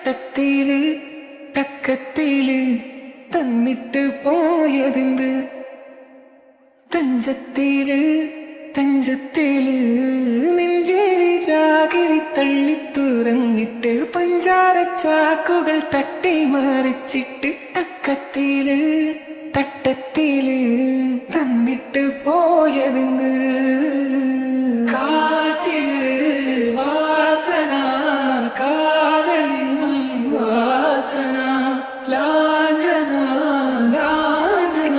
തട്ടത്തില് തക്കത്തില് തന്നിട്ട് പോയതെന്ത് തഞ്ചത്തില് തഞ്ചത്തില് നെഞ്ചിന്റെ ജാഗിരി തള്ളി തുറന്നിട്ട് പഞ്ചാരച്ചാക്കുകൾ തട്ടി മറിച്ചിട്ട് തക്കത്തില് തട്ടത്തില് തന്നിട്ട് പോയതെന്ത് കാറ്റില് വാസന കാതലിൻ വാസന ലാഞ്ചന ലാഞ്ചന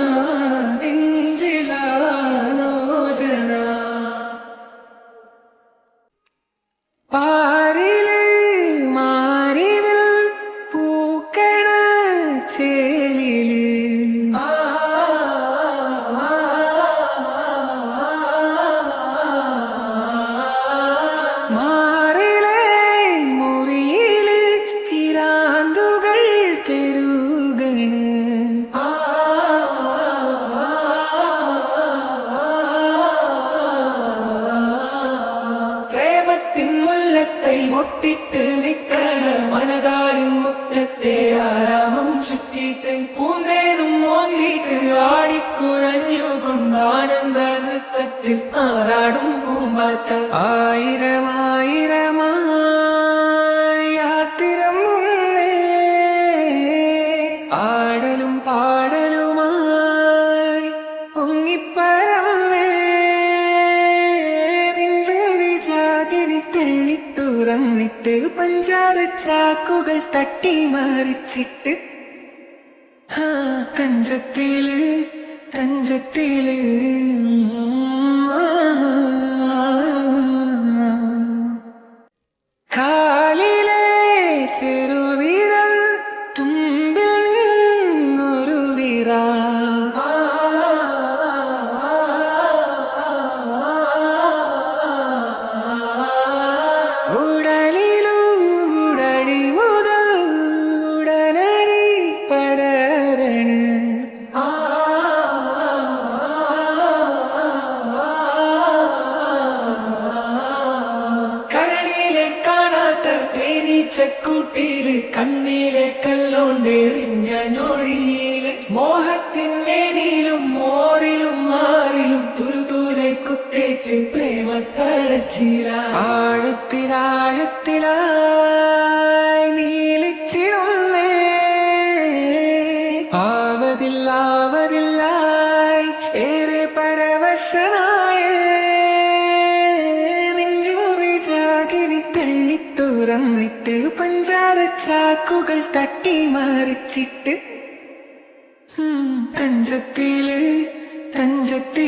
നെഞ്ചിലാലോചന പാരില് മാറിവിൽ പൂക്കണ ചേലില് മാറിലെ മുറിയില് പിരാന്തുകൾ പെരുകണ് പ്രേമത്തിൻ മുല്ലത്തെ മുട്ടിട്ട് നിക്കണ മനതാരിൻ മുറ്റത്തെ ആരാമം ചുറ്റിട്ട് പൂന്തേനും മോങ്ങിയിട്ട് ആടിക്കുഴഞ്ഞുകൊണ്ട് ആനന്ദ നൃത്തത്തിൽ ആറാടും പൂമ്പാറ്റ ആയിരമായിരമായി യാത്തിരമ്പുന്നേ ആടലും പാടലുമായി പൊങ്ങിപ്പറന്നേ നെഞ്ചിന്റെ ജാഗിരി തള്ളി തുറന്നിട്ട് പഞ്ചാരച്ചാക്കുകൾ തട്ടി മറിച്ചിട്ട് കഞ്ചത്തില് തഞ്ചത്തില് കാലിലെ ചെറുവിരൽ തുമ്പിൽ നിന്നൊരു വിറ ഉടലിലൂടടി മുതൽ ഉടനടി പടരണ കരളിലെ കാണാത്ത തേനീച്ചക്കൂട്ടില് കണ്ണിലെ കല്ലോണ്ടെറിഞ്ഞ ഞൊഴിയില് മോഹത്തിൻ മേനിലും മോറിലും മാറിലും തുരുതൂരെ കുത്തേറ്റ് പ്രേമ തഴച്ചില ആഴത്തിലാഴത്തിലായി നീലിച്ചിടുന്നേ ആവതില്ലാവതില്ലായി ഏറെ പരവശനായ നെഞ്ചൂറി ജാഗിരി തള്ളി തുറന്നിട്ട് പഞ്ചാരച്ചാക്കുകൾ തട്ടി മറിച്ചിട്ട് തഞ്ചത്തില് തഞ്ചത്തില്